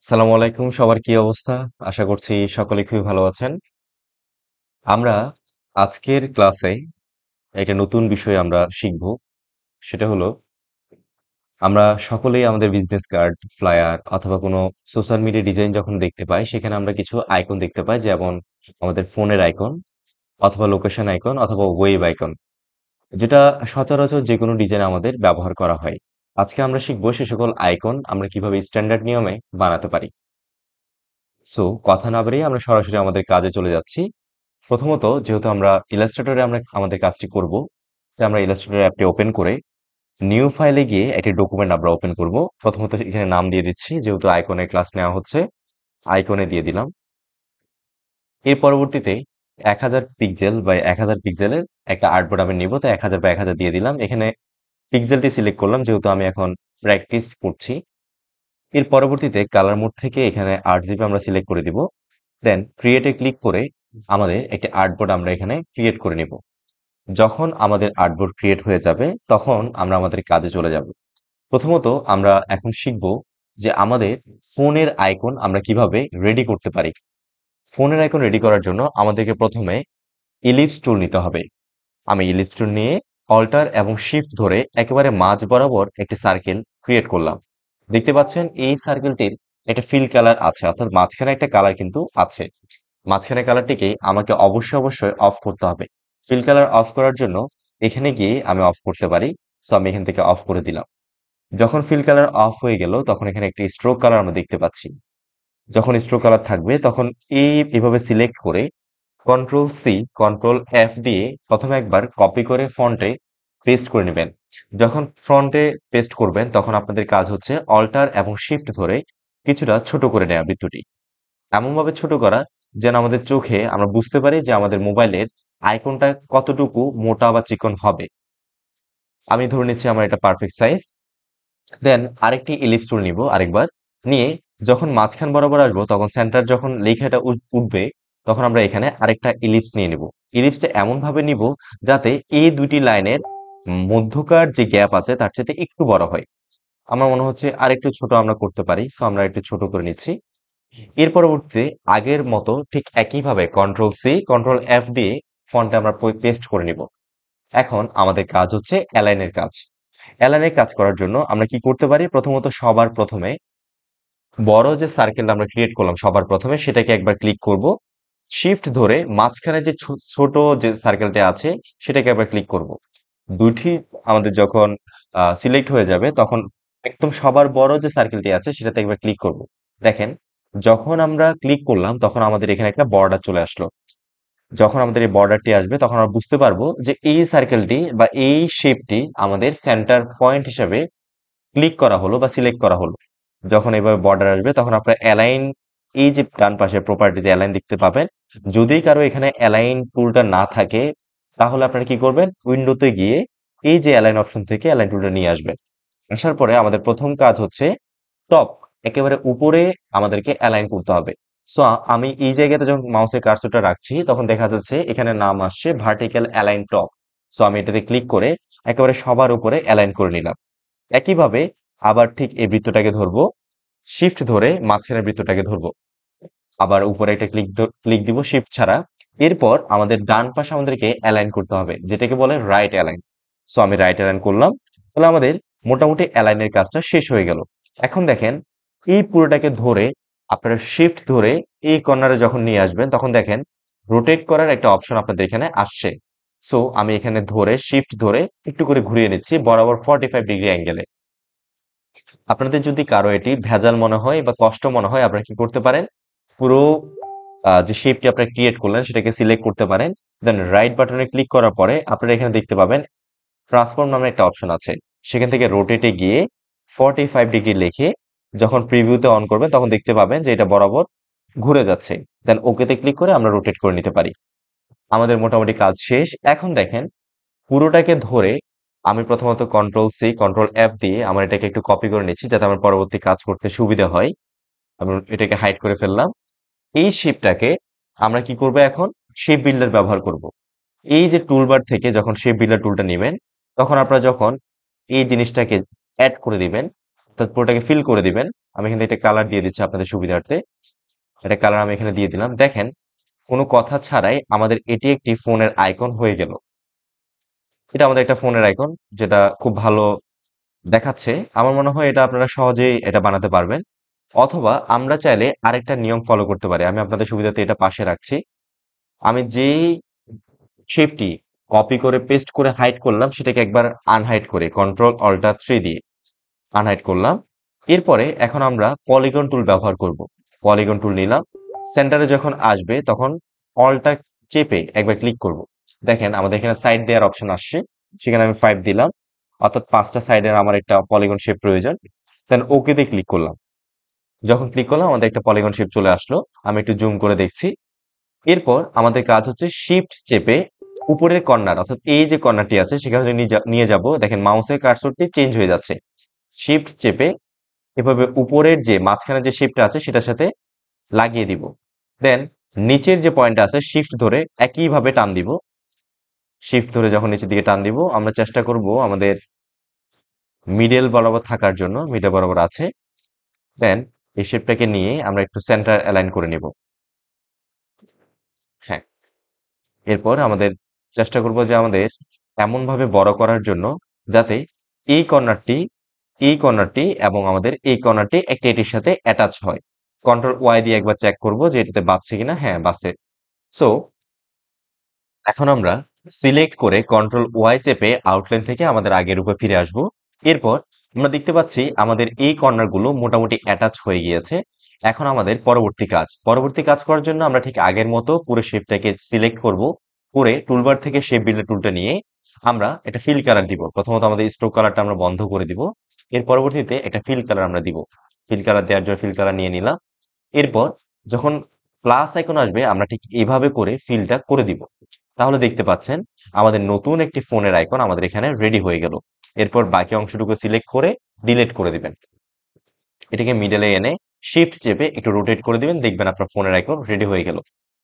সালামু আলাইকুম, সবার কি অবস্থা? আশা করছি সকলে খুবই ভালো আছেন। আমরা আজকের ক্লাসে একটা নতুন বিষয় আমরা শিখব। সেটা হলো আমরা সকলেই আমাদের বিজনেস কার্ড, ফ্লায়ার অথবা কোনো সোশ্যাল মিডিয়া ডিজাইন যখন দেখতে পাই, সেখানে আমরা কিছু আইকন দেখতে পাই, যেমন আমাদের ফোনের আইকন অথবা লোকেশন আইকন অথবা ওয়েব আইকন, যেটা সচরাচর যেকোনো ডিজাইনে আমাদের ব্যবহার করা হয়। আজকে আমরা শিখব সে সকল আইকন আমরা কিভাবে স্ট্যান্ডার্ড নিয়মে বানাতে পারি। সো কথা না বাড়িয়ে আমরা সরাসরি আমাদের কাজে চলে যাচ্ছি। প্রথমত, যেহেতু আমরা ইলাস্ট্রেটরে আমরা আমাদের কাজটি করব, তাই আমরা ইলাস্ট্রেটর অ্যাপটি ওপেন করে নিউ ফাইলে গিয়ে একটি ডকুমেন্ট আমরা ওপেন করব। প্রথমত এখানে নাম দিয়ে দিচ্ছি, যেহেতু আইকনের ক্লাস নেওয়া হচ্ছে, আইকনে দিয়ে দিলাম। এর পরবর্তীতে 1000 পিক্সেল বা 1000 পিক্সেলের একটা আর্টবোর্ড আমি নিব, তো 1000 বা 1000 দিয়ে দিলাম। এখানে পিক্সেলটি সিলেক্ট করলাম, যেহেতু আমি এখন প্র্যাকটিস করছি। এর পরবর্তীতে কালার মোড থেকে এখানে 8GB আমরা সিলেক্ট করে দিব। দেন ক্রিয়েটে ক্লিক করে আমাদের একটি আর্টবোর্ড আমরা এখানে ক্রিয়েট করে নিব। যখন আমাদের আর্টবোর্ড ক্রিয়েট হয়ে যাবে, তখন আমরা আমাদের কাজে চলে যাব। প্রথমত আমরা এখন শিখব যে আমাদের ফোনের আইকন আমরা কিভাবে রেডি করতে পারি। ফোনের আইকন রেডি করার জন্য আমাদেরকে প্রথমে ইলিপস টুল নিতে হবে। আমি ইলিপস টুল নিয়ে অল্টার এবং শিফট ধরে একেবারে মাঝ বরাবর একটি সার্কেল ক্রিয়েট করলাম। দেখতে পাচ্ছেন এই সার্কেলটির একটা ফিল কালার আছে, অর্থাৎ মাঝখানে একটা কালার কিন্তু আছে। মাঝখানে কালারটিকে আমাকে অবশ্যই অফ করতে হবে। ফিল কালার অফ করার জন্য এখানে গিয়ে আমি অফ করতে পারি। সো আমি এখান থেকে অফ করে দিলাম। যখন ফিল কালার অফ হয়ে গেল, তখন এখানে একটি স্ট্রোক কালার আমরা দেখতে পাচ্ছি। যখন স্ট্রোক কালার থাকবে, তখন এভাবে সিলেক্ট করে কন্ট্রোল সি কন্ট্রোল এফ দিয়ে প্রথমে একবার কপি করে ফন্টে পেস্ট করে নেবেন। যখন ফ্রন্টে পেস্ট করবেন, তখন আপনাদের কাজ হচ্ছে অল্টার এবং শিফট ধরে কিছুটা ছোট করে নেওয়া বৃত্তটি। এমনভাবে ছোট করা যেন আমাদের চোখে আমরা বুঝতে পারি যে আমাদের মোবাইলের আইকনটা কতটুকু মোটা বা চিকন হবে। আমি ধরে নিচ্ছি আমার এটা পারফেক্ট সাইজ। দেন আরেকটি ইলিপস টুল নিব আরেকবার, নিয়ে যখন মাঝখান বরাবর আসবো, তখন সেন্টার যখন লেখাটা উঠবে, তখন আমরা এখানে আরেকটা ইলিপস নিয়ে নিব। ইলিপসটা এমন ভাবে নিব যাতে এই দুটি লাইনের মধ্যকার যে গ্যাপ আছে তার চাইতে একটু বড় হয়। আমার মনে হচ্ছে আরেকটু ছোট আমরা করতে পারি, সো আমরা একটু ছোট করে নিচ্ছি। এর পরবর্তীতে আগের মতো ঠিক একইভাবে কন্ট্রোল সি কন্ট্রোল এফ দিয়ে ফন্টে আমরা পেস্ট করে নিব। এখন আমাদের কাজ হচ্ছে অ্যালাইনের কাজ। অ্যালাইনের কাজ করার জন্য আমরা কি করতে পারি? প্রথমত সবার প্রথমে বড় যে সার্কেলটা আমরা ক্রিয়েট করলাম সবার প্রথমে, সেটাকে একবার ক্লিক করব। শিফট ধরে মাঝখানে যে ছোট যে সার্কেলটা আছে, সেটাকে একবার ক্লিক করব। দুটি আমাদের যখন সিলেক্ট হয়ে যাবে, তখন একদম সবার বড় যে সার্কেলটি আছে সেটাতে একবার ক্লিক করব। দেখেন, যখন আমরা ক্লিক করলাম, তখন আমাদের এখানে একটা বর্ডার চলে আসলো। যখন আমাদের এই বর্ডারটি আসবে, তখন আমরা বুঝতে পারবো যে এই সার্কেলটি বা এই শেপটি আমাদের সেন্টার পয়েন্ট হিসেবে ক্লিক করা হলো বা সিলেক্ট করা হলো। যখন এভাবে বর্ডার আসবে, তখন আপনার অ্যালাইন, এই যে ডান পাশে প্রপার্টিজ অ্যালাইন দেখতে পাবেন। যদি কারো এখানে অ্যালাইন টুলটা না থাকে, তাহলে আপনারা কি করবেন? উইন্ডোতে গিয়ে এই যে অ্যালাইন অপশন থেকে অ্যালাইন টুলটা নিয়ে আসবেন। আসার পরে আমাদের প্রথম কাজ হচ্ছে টপ, একেবারে উপরে আমাদেরকে অ্যালাইন করতে হবে। সো আমি এই জায়গাতে যখন মাউসের কার্সরটা রাখছি, তখন দেখা যাচ্ছে এখানে নাম আসছে ভার্টিক্যাল অ্যালাইন টপ। সো আমি এটাতে ক্লিক করে একেবারে সবার উপরে অ্যালাইন করে নিলাম। একইভাবে আবার ঠিক এই বৃত্তটাকে ধরবো, শিফট ধরে মাঝখানের বৃত্তটাকে ধরবো, আবার উপরে একটা ক্লিক দিব শিফট ছাড়া। এরপর আমাদের ডান পাশে আমাদেরকে অ্যালাইন করতে হবে, যেটাকে বলে রাইট অ্যালাইন। সো আমি রাইট অ্যালাইন করলাম। তাহলে আমাদের মোটামুটি অ্যালাইনের কাজটা শেষ হয়ে গেল। এখন দেখেন, এই পুরোটাকে ধরে আপনারা শিফট ধরে এই কর্নারে যখন নিয়ে আসবেন, তখন দেখেন রোটেট করার একটা অপশন আপনাদের এখানে আসছে। সো আমি এখানে ধরে শিফট ধরে একটু করে ঘুরিয়ে নিচ্ছি বরাবর 45 ডিগ্রি অ্যাঙ্গেলে। আপনাদের যদি কারো এটি ভেজাল মনে হয় বা কষ্ট মনে হয়, আপনারা কি করতে পারেন? পুরো যে শেপটি আপনারা ক্রিয়েট করলেন সেটাকে সিলেক্ট করতে পারেন। দেন রাইট বাটনে ক্লিক করার পরে আপনারা এখানে দেখতে পাবেন ট্রান্সফর্ম নামে একটা অপশন আছে। সেখান থেকে রোটেটে গিয়ে 45 ডিগ্রি লিখে যখন প্রিভিউতে অন করবেন, তখন দেখতে পাবেন যে এটা বরাবর ঘুরে যাচ্ছে। দেন ওকেতে ক্লিক করে আমরা রোটেট করে নিতে পারি। আমাদের মোটামুটি কাজ শেষ। এখন দেখেন, পুরোটাকে ধরে আমি প্রথমত কন্ট্রোল সি কন্ট্রোল এফ দিয়ে আমার এটাকে একটু কপি করে নিচ্ছি, যাতে আমার পরবর্তী কাজ করতে সুবিধা হয়। আমি এটাকে হাইড করে ফেললাম। এই শেপটাকে আমরা কি করব? এখন শেপ বিল্ডার ব্যবহার করব। এই যে টুলবার থেকে যখন শেপ বিল্ডার টুলটা নেবেন, তখন আপনারা যখন এই জিনিসটাকে অ্যাড করে দিবেন, অর্থাৎ পুরোটাকে ফিল করে দিবেন। আমি এখানে একটা কালার দিয়ে দিচ্ছি আপনাদের সুবিধার্থে। একটা কালার আমি এখানে দিয়ে দিলাম। দেখেন কোনো কথা ছাড়াই আমাদের এটি একটি ফোনের আইকন হয়ে গেল। এটা আমাদের একটা ফোনের আইকন, যেটা খুব ভালো দেখাচ্ছে। আমার মনে হয় এটা আপনারা সহজেই এটা বানাতে পারবেন। অথবা আমরা চাইলে আরেকটা নিয়ম ফলো করতে পারি। আমি আপনাদের সুবিধাতে এটা পাশে রাখছি। আমি যেই শেপটি কপি করে পেস্ট করে হাইড করলাম সেটাকে একবার আনহাইড করে কন্ট্রোল অল্টার 3 দিয়ে আনহাইড করলাম। এরপরে এখন আমরা পলিগন টুল ব্যবহার করব। পলিগন টুল নিলাম। সেন্টারে যখন আসবে তখন অলটা চেপে একবার ক্লিক করব। দেখেন আমাদের এখানে সাইড দেওয়ার অপশন আসছে। সেখানে আমি 5 দিলাম। অর্থাৎ 5টা সাইডের আমার একটা পলিগন শেপ প্রয়োজন। দেন ওকে তে ক্লিক করলাম। যখন ক্লিক করলাম আমাদের একটা পলিগন শেপ চলে আসলো। আমি একটু জুম করে দেখছি। এরপর আমাদের কাজ হচ্ছে শিফট চেপে উপরের কর্নার, অর্থাৎ এই যে কর্নারটি আছে সেখানে নিয়ে যাব। দেখেন মাউসের কার্সরটি চেঞ্জ হয়ে যাচ্ছে। শিফট চেপে এভাবে উপরের যে মাঝখানে যে শেপটা আছে সেটার সাথে লাগিয়ে দিব। দেন নিচের যে পয়েন্ট আছে শিফট ধরে একইভাবে টান দিব। শিফট ধরে যখন নিচের দিকে টান দিব আমরা চেষ্টা করব আমাদের মিডল বরাবর থাকার জন্য। মিডল বরাবর আছে। দেন এই শেপটাকে নিয়ে আমরা একটু সেন্টার অ্যালাইন করে নিব। হ্যাঁ, এরপর আমাদের চেষ্টা করব যে আমাদের এমন ভাবে বড় করার জন্য যাতে এই কর্নারটি এবং আমাদের এই কর্নারটি একটা এটির সাথে অ্যাটাচ হয়। কন্ট্রোল ওয়াই দিয়ে একবার চেক করব যে এটাতে বাজছে কিনা। হ্যাঁ, বাজছে। সো এখন আমরা সিলেক্ট করে কন্ট্রোল ওয়াই চেপে আউটলাইন থেকে আমাদের আগের রূপে ফিরে আসব। এরপর আমরা দেখতে পাচ্ছি আমাদের এই কর্নারগুলো মোটামুটি অ্যাটাচ হয়ে গিয়েছে। এখন আমাদের পরবর্তী কাজ করার জন্য আমরা ঠিক আগের মতো পুরো শেপটাকে সিলেক্ট করব। করে টুলবার থেকে শেপ বিল্ডার টুলটা নিয়ে আমরা একটা ফিল কালার দিব। প্রথমত আমাদের স্ট্রোক কালারটা আমরা বন্ধ করে দিব। এর পরবর্তীতে একটা ফিল কালার আমরা দিব। ফিল কালার দেওয়ার জন্য ফিল কালার নিয়ে নিলাম। এরপর যখন প্লাস আইকন আসবে আমরা ঠিক এইভাবে করে ফিলটা করে দিব। তাহলে দেখতে পাচ্ছেন আমাদের নতুন একটি ফোনের আইকন আমাদের এখানে রেডি হয়ে গেল। এরপর বাকি অংশটুকু সিলেক্ট করে ডিলিট করে দিবেন। এটাকে মিডলে এনে শিফট চেপে একটু রোটেট করে দিবেন। দেখবেন আপনার ফোনের আইকন রেডি হয়ে গেল।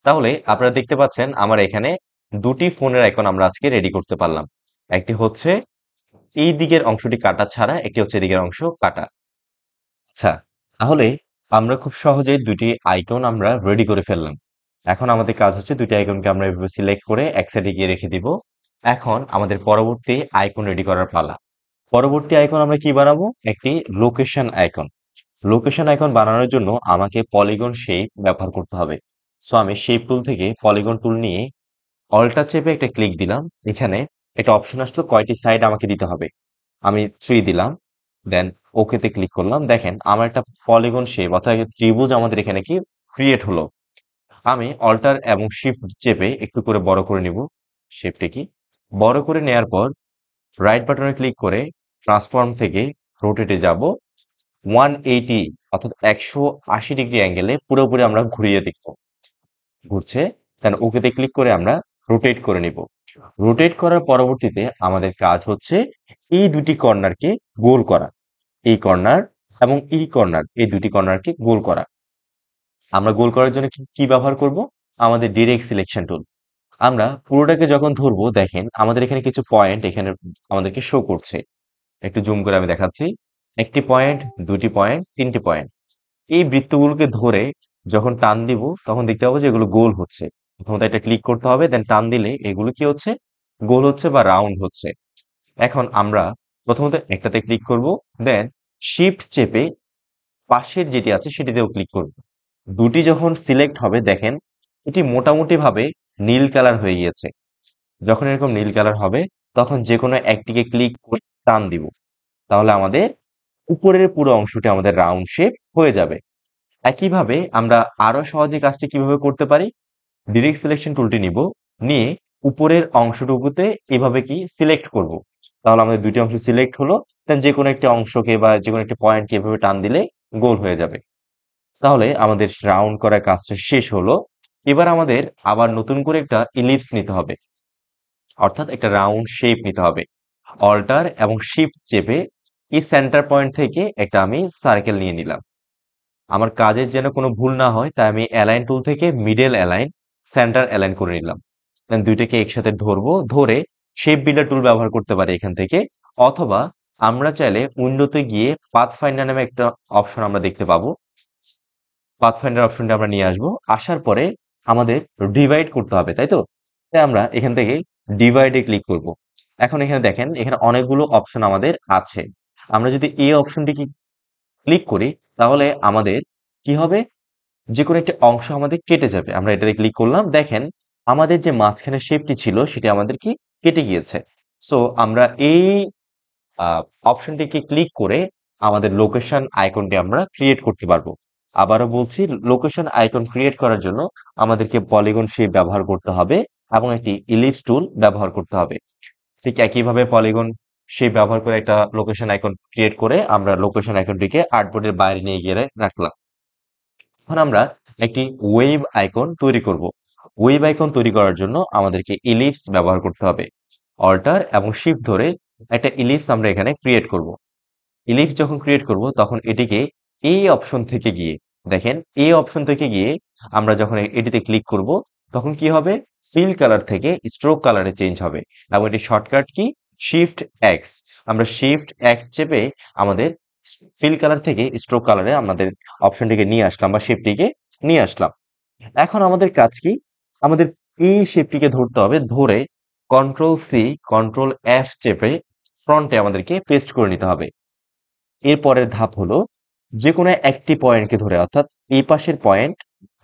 তাহলে আপনারা দেখতে পাচ্ছেন আমার এখানে দুটি ফোনের আইকন আমরা আজকে রেডি করতে পারলাম। একটি হচ্ছে এই দিকের অংশটি কাটা ছাড়া, একটি হচ্ছে এদিকের অংশ কাটা। আচ্ছা, তাহলে আমরা খুব সহজেই দুটি আইকন আমরা রেডি করে ফেললাম। এখন আমাদের কাজ হচ্ছে দুটি আইকনকে আমরা এভাবে সিলেক্ট করে এক সাইডে গিয়ে রেখে দিব। এখন আমাদের পরবর্তী আইকন রেডি করার পালা। পরবর্তী আইকন আমরা কি বানাবো? একটি লোকেশন আইকন। লোকেশন আইকন বানানোর জন্য আমাকে পলিগন শেপ ব্যবহার করতে হবে। সো আমি শেপ টুল থেকে পলিগন টুল নিয়ে অল্টার চেপে একটা ক্লিক দিলাম। এখানে একটা অপশন আসলো কয়টি সাইড আমাকে দিতে হবে। আমি 3 দিলাম। দেন ওকে তে ক্লিক করলাম। দেখেন আমার একটা পলিগন শেপ অর্থাৎ একটা ত্রিভুজ আমাদের এখানে কি ক্রিয়েট হলো। আমি অল্টার এবং শিফট চেপে একটু করে বড় করে নিব শেপটা কি। বড় করে নেয়ার পর রাইট বাটনে ক্লিক করে ট্রান্সফর্ম থেকে রোটেটে যাব 180, অর্থাৎ 180 ডিগ্রি অ্যাঙ্গেলে পুরোপুরি আমরা ঘুরিয়ে দেখব। ঘুরছে। দেন ওকে তে ক্লিক করে আমরা রোটেট করে নিব। রোটেট করার পরবর্তীতে আমাদের কাজ হচ্ছে এই দুটি কর্নারকে গোল করা। এই কর্নার এবং এই কর্নার, এই দুটি কর্নারকে গোল করা। আমরা গোল করার জন্য কি ব্যবহার করব? আমাদের ডিরেক্ট সিলেকশন টুল। আমরা পুরোটাকে যখন ধরবো দেখেন আমাদের এখানে কিছু পয়েন্ট এখানে আমাদেরকে শো করছে। একটু জুম করে আমি দেখাচ্ছি। একটি পয়েন্ট, দুটি পয়েন্ট, তিনটি পয়েন্ট। এই বৃত্তগুলোকে ধরে যখন টান দিব তখন দেখতে পাবো যে এগুলো গোল হচ্ছে। প্রথমত এটা ক্লিক করতে হবে, দেন টান দিলে এগুলো কি হচ্ছে? গোল হচ্ছে বা রাউন্ড হচ্ছে। এখন আমরা প্রথমত একটাতে ক্লিক করব, দেন শিফট চেপে পাশের যেটি আছে সেটিতেও ক্লিক করব। দুটি যখন সিলেক্ট হবে দেখেন এটি মোটামুটি ভাবে নীল কালার হয়ে গিয়েছে। যখন এরকম নীল কালার হবে তখন যে কোনো একটিকে ক্লিক করে টান দিব। তাহলে আমাদের উপরের পুরো অংশটি আমাদের রাউন্ড শেপ হয়ে যাবে। একইভাবে আমরা আরো সহজে কাজটি কিভাবে করতে পারি? ডিরেক্ট সিলেকশন টুলটি নিব, নিয়ে উপরের অংশটুকুতে এভাবে কি সিলেক্ট করব। তাহলে আমাদের দুটি অংশ সিলেক্ট হলো। দেন যে কোনো একটি অংশকে বা যে কোনো একটি পয়েন্টকে এভাবে টান দিলে গোল হয়ে যাবে। তাহলে আমাদের রাউন্ড করার কাজটা শেষ হলো। এবার আমাদের আবার নতুন করে একটা ইলিপস নিতে হবে, অর্থাৎ একটা রাউন্ড শেপ নিতে হবে। অল্টার এবং শিফট চেপে এই সেন্টার পয়েন্ট থেকে একটা আমি সার্কেল নিয়ে নিলাম। আমার কাজের যেন কোনো ভুল না হয় তাই আমি অ্যালাইন টুল থেকে মিডল অ্যালাইন, সেন্টার অ্যালাইন করে নিলাম। দেন দুইটাকে একসাথে ধরবো, ধরে শেপ বিল্ডার টুল ব্যবহার করতে পারি এখান থেকে। অথবা আমরা চাইলে উইন্ডোতে গিয়ে পাথফাইন্ডার নামে একটা অপশন আমরা দেখতে পাবো। পাথফাইন্ডার অপশনটা আমরা নিয়ে আসবো। আসার পরে আমাদের ডিভাইড করতে হবে, তাই তো? তাই আমরা এখান থেকে ডিভাইডে ক্লিক করব। এখন এখানে দেখেন, এখানে অনেকগুলো অপশন আমাদের আছে। আমরা যদি এই অপশনটি ক্লিক করি, তাহলে আমাদের কি হবে? যে কোনো একটা অংশ আমাদের কেটে যাবে। আমরা এটাতে ক্লিক করলাম, দেখেন আমাদের যে মাঝখানে শেপটি ছিল সেটি আমাদের কি কেটে গিয়েছে। সো আমরা এই অপশনটিকে ক্লিক করে আমাদের লোকেশন আইকনটি আমরা ক্রিয়েট করতে পারবো। আবারও বলছি, লোকেশন আইকন ক্রিয়েট করার জন্য আমাদেরকে পলিগন শেপ ব্যবহার করতে হবে এবং একটি ইলিপস টুল ব্যবহার করতে হবে। ঠিক একইভাবে পলিগন শেপ ব্যবহার করে একটা লোকেশন আইকন ক্রিয়েট করে আমরা লোকেশন আইকনটিকে আর্টবোর্ডের বাইরে নিয়ে গিয়ে রাখলাম। এখন আমরা একটি ওয়েভ আইকন তৈরি করব। ওয়েভ আইকন তৈরি করার জন্য আমাদেরকে ইলিপস ব্যবহার করতে হবে। অল্টার এবং শিফট ধরে একটা ইলিপস আমরা এখানে ক্রিয়েট করব। ইলিপস যখন ক্রিয়েট করব তখন এটিকে এই অপশন থেকে গিয়ে, দেখেন এই অপশন থেকে গিয়ে আমরা যখন এটিতে ক্লিক করব তখন কি হবে? ফিল কালার থেকে স্ট্রোক কালারে চেঞ্জ হবে এবং এটি শর্টকাট কি? Shift x. আমরা শিফট এক্স চেপে আমাদের ফিল কালার থেকে স্ট্রোক কালারে আমাদের অপশনটিকে নিয়ে আসলাম বা শেপটিকে নিয়ে আসলাম। এখন আমাদের কাজ কি? আমাদের এই শেপটিকে ধরতে হবে, ধরে কন্ট্রোল সি কন্ট্রোল এফ চেপে ফ্রন্টে আমাদেরকে পেস্ট করে নিতে হবে। এর পরের ধাপ হলো যে কোনো একটি পয়েন্টকে ধরে, অর্থাৎ এই পাশের পয়েন্ট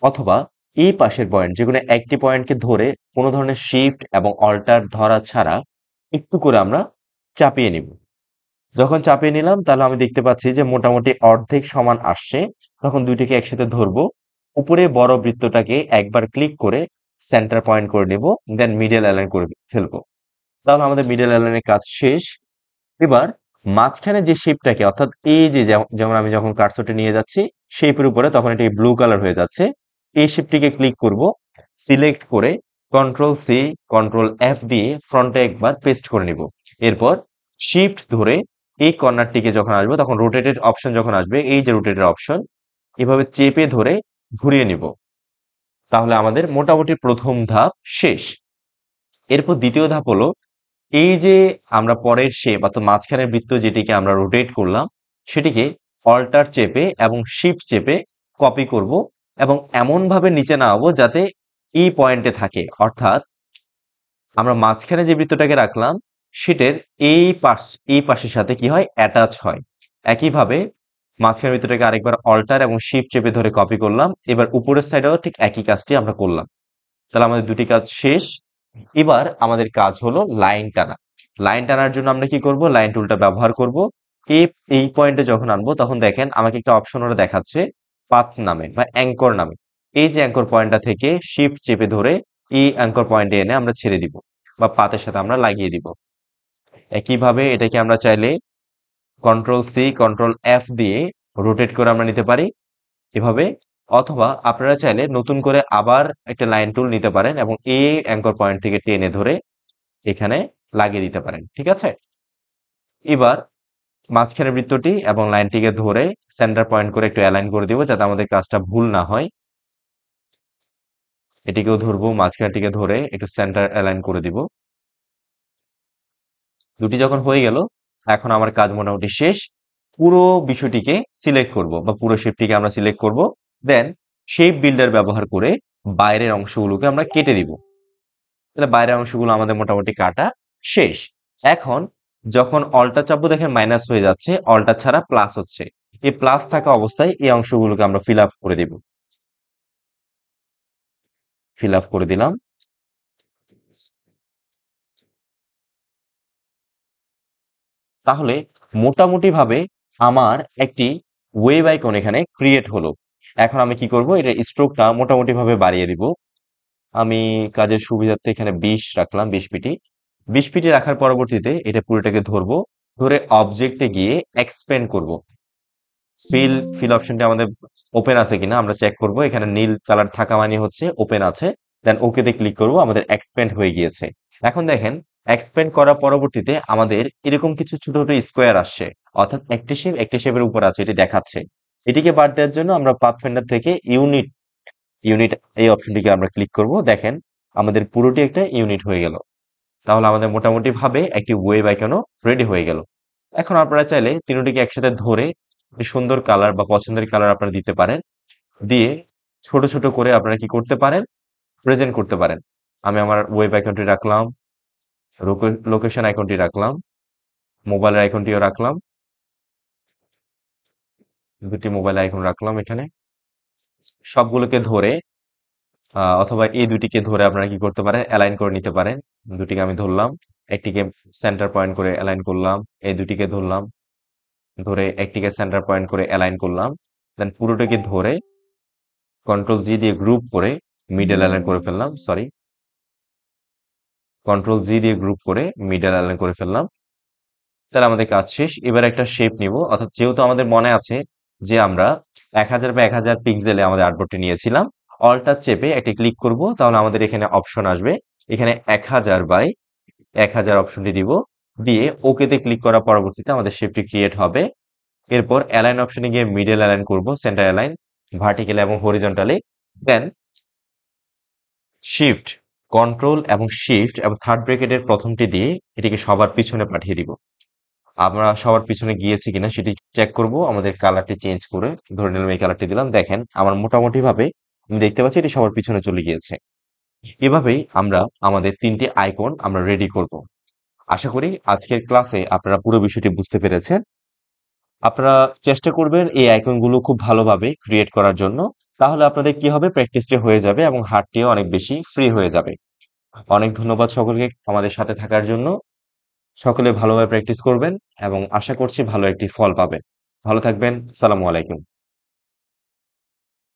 অথবা এই পাশের পয়েন্ট, যে কোনো একটি পয়েন্টকে ধরে কোনো ধরনের শিফট এবং অল্টার ধরা ছাড়া একটু করে আমরা চাপিয়ে নিব। যখন চাপিয়ে নিলাম তাহলে আমি দেখতে পাচ্ছি যে মোটামুটি অর্ধেক সমান আসছে। তখন দুইটাকে একসাথে ধরবো, উপরে বড় বৃত্তটাকে একবার ক্লিক করে সেন্টার পয়েন্ট করে নেব, দেন মিডল অ্যালাইন করে ফেলবো। তাহলে আমাদের মিডল অ্যালাইনের কাজ শেষ। এবার মাঝখানে যে শেপটাকে, অর্থাৎ এই যে যেমন আমি যখন কার্সরটি নিয়ে যাচ্ছি শেপের উপরে, তখন এটি ব্লু কালার হয়ে যাচ্ছে। এই শেপটিকে ক্লিক করব, সিলেক্ট করে কন্ট্রোল সি কন্ট্রোল এফ দিয়ে ফ্রন্টে একবার পেস্ট করে নিব। এরপর শিফট ধরে এই কর্নারটিকে যখন আসবো তখন রোটেটেড অপশন যখন আসবে, এই যে রোটেটেড অপশন, এভাবে চেপে ধরে ঘুরিয়ে নিব। তাহলে আমাদের মোটামুটি প্রথম ধাপ শেষ। এরপর দ্বিতীয় ধাপ হলো এই যে আমরা পরের শেপ অর্থাৎ মাঝখানের বৃত্ত যেটিকে আমরা রোটেট করলাম সেটিকে অল্টার চেপে এবং শিফট চেপে কপি করব এবং এমন ভাবে নিচে নামাবো যাতে এই পয়েন্টে থাকে। অর্থাৎ আমরা মাঝখানে যে বৃত্তটাকে রাখলাম সেটার এই পাশের সাথে কি হয়? অ্যাটাচ হয়। একইভাবে মাঝখানের বৃত্তটাকে আরেকবার অল্টার এবং শিফট চেপে ধরে কপি করলাম। এবার উপরের সাইডেও ঠিক একই কাজটি আমরা করলাম। তাহলে আমাদের দুটি কাজ শেষ। এবার আমাদের কাজ হলো লাইন টানা। লাইন টানার জন্য আমরা কি করব? লাইন টুলটা ব্যবহার করব। এই পয়েন্টে যখন আনবো তখন দেখেন আমাকে একটা অপশন ওরা দেখাচ্ছে পাথ নামে বা অ্যাঙ্কর নামে। এই যে অ্যাঙ্কর পয়েন্টটা থেকে শিফট চেপে ধরে এই অ্যাঙ্কর পয়েন্টে এনে আমরা ছেড়ে দিব বা পাতের সাথে আমরা লাগিয়ে দিব। একইভাবে এটাকে আমরা চাইলে কন্ট্রোল সি কন্ট্রোল এফ দিয়ে রোটেট করে আমরা নিতে পারি এভাবে, অথবা আপনারা চাইলে নতুন করে আবার একটা লাইন টুল নিতে পারেন এবং এই অ্যাঙ্কর পয়েন্ট থেকে টেনে ধরে এখানে লাগিয়ে দিতে পারেন। ঠিক আছে? এবার মাঝখানের বৃত্তটি এবং লাইনটিকে ধরে সেন্টার পয়েন্ট করে একটু অ্যালাইন করে দিব যাতে আমাদের কাজটা ভুল না হয়। এটিকেও ধরবো, মাঝখানটিকে ধরে একটু সেন্টার অ্যালাইন করে দিব। দুটি যখন হয়ে গেল, এখন আমার কাজ মোটামুটি শেষ। পুরো বিষয়টিকে সিলেক্ট করব বা পুরো শেপটিকে আমরা সিলেক্ট করব, দেন শেপ বিল্ডার ব্যবহার করে বাইরের অংশগুলোকে আমরা কেটে দিব। তাহলে বাইরের অংশগুলো আমাদের মোটামুটি কাটা শেষ। এখন যখন অল্টার চাপবো দেখেন মাইনাস হয়ে যাচ্ছে, অল্টার ছাড়া প্লাস হচ্ছে। এই প্লাস থাকা অবস্থায় এই অংশগুলোকে আমরা ফিল আপ করে দিব। ফিল আপ করে দিলাম। তাহলে মোটামুটি ভাবে আমার একটি ওয়েব আইকন এখানে ক্রিয়েট হলো। এখন আমি কি করব? এটা স্ট্রোকটা মোটামুটি ভাবে বাড়িয়ে দিব। আমি কাজের সুবিধার্থে এখানে 20 রাখলাম, 20 পিটি। 20 পিটি রাখার পরবর্তীতে এটা পুরোটাকে ধরবো, ধরে অবজেক্টে গিয়ে এক্সপেন্ড করব। ফিল অপশনটা আমাদের ওপেন আছে কিনা আমরা চেক করব। এখানে নীল কালার থাকা মানে হচ্ছে ওপেন আছে। দেন ওকেতে ক্লিক করব, আমাদের এক্সপেন্ড হয়ে গিয়েছে। এখন দেখেন এক্সপেন্ড করার পরবর্তীতে আমাদের এরকম কিছু ছোট ছোট স্কোয়ার আসছে, অর্থাৎ একটি শেপের উপর আছে, এটি দেখাচ্ছে। এটিকে বাদ দেওয়ার জন্য আমরা পাথফাইন্ডার থেকে ইউনিট ইউনিট এই অপশনটিকে আমরা ক্লিক করব। দেখেন আমাদের পুরোটি একটা ইউনিট হয়ে গেল। তাহলে আমাদের মোটামুটি ভাবে একটি ওয়েব আইকনও রেডি হয়ে গেল। এখন আপনারা চাইলে তিনটিকে একসাথে ধরে একটি সুন্দর কালার বা পছন্দের কালার আপনারা দিতে পারেন। দিয়ে ছোট, ছোট করে আপনারা কি করতে পারেন? প্রেজেন্ট করতে পারেন। আমি আমার ওয়েব আইকনটি রাখলাম, লোকেশন আইকনটি রাখলাম, মোবাইলের আইকনটিও রাখলাম। ২ টি মোবাইল আইকন রাখলাম এখানে। সবগুলোকে ধরে অথবা এই ২ টিকে ধরে আপনারা কি করতে পারেন? এলাইন করে নিতে পারেন। ২ টিকে আমি ধরলাম। একটিকে সেন্টার পয়েন্ট করে এলাইন করলাম। এই ২ টিকে ধরলাম। ধরে একটিকে সেন্টার পয়েন্ট করে এলাইন করলাম। দেন পুরোটাকে ধরে কন্ট্রোল জি দিয়ে গ্রুপ করে মিডল এলাইন করে ফেললাম। সরি। কন্ট্রোল জি দিয়ে গ্রুপ করে মিডল এলাইন করে ফেললাম। তাহলে আমাদের কাজ শেষ। এবার একটা শেপ নিব। অর্থাৎ যেহেতু আমাদের মনে আছে যে আমরা ১০০০ বা ১০০০ পিক্সেলে আমাদের আর্টবোর্ডটি নিয়েছিলাম। অল্টার চেপে একটি ক্লিক করব। তাহলে আমাদের এখানে অপশন আসবে। এখানে ১০০০ বাই ১০০০ অপশনটি দিব। দিয়ে ওকে তে ক্লিক করার পরবর্তীতে আমাদের শেপটি ক্রিয়েট হবে। এরপর অ্যালাইন অপশনে গিয়ে মিডল অ্যালাইন করব, সেন্টার অ্যালাইন, ভার্টিক্যালি এবং হরিজন্টালি। দেন শিফট, কন্ট্রোল এবং শিফট এবং থার্ড ব্র্যাকেটের প্রথমটি দিয়ে এটিকে সবার পিছনে পাঠিয়ে দিব। আমরা সবার পিছনে গিয়েছি কিনা সেটি চেক করব আমাদের কালারটি চেঞ্জ করে। ধরে নিলাম এই কালারটি দিলাম। দেখেন আমার মোটামুটি ভাবে আমি দেখতে পাচ্ছি এটি সবার পিছনে চলে গিয়েছে। এভাবেই আমরা আমাদের ৩ টি আইকন আমরা রেডি করব। আশা করি আজকের ক্লাসে আপনারা পুরো বিষয়টি বুঝতে পেরেছেন। আপনারা চেষ্টা করবেন এই আইকনগুলো খুব ভালোভাবে ক্রিয়েট করার জন্য। তাহলে আপনাদের কি হবে? প্র্যাকটিসটি হয়ে যাবে এবং হাতটিও অনেক বেশি ফ্রি হয়ে যাবে। অনেক ধন্যবাদ সকলকে আমাদের সাথে থাকার জন্য। সকলে ভালোভাবে প্র্যাকটিস করবেন এবং আশা করছি ভালো একটি ফল পাবেন। ভালো থাকবেন। আসসালামু আলাইকুম।